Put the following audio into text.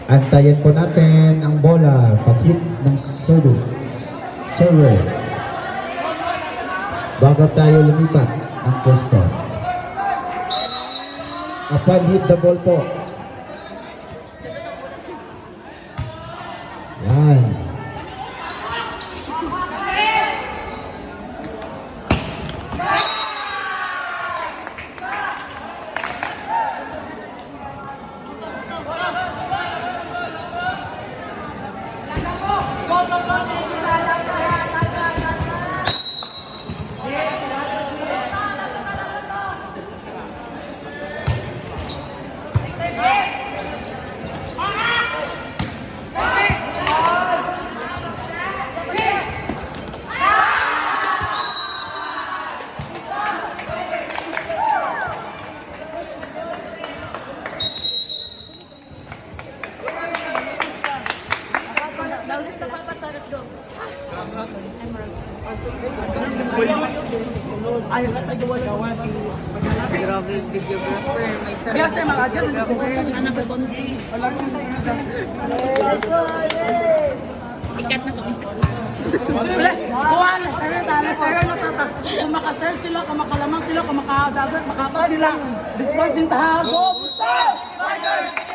Antayin po natin ang bola pag-hit ng server bago tayo lumipat ng pwesto. Upon hit the ball po. Yan. Ayos sa tagawa sa grabe videographer. May sarili mga videographer. Anak ko konti. Ikat na ko. Kuhan! Sir, natatak. Kung makaserve sila, kung makalamang sila, kung makadagat, makapas sila. Despite din tahago. Tigers!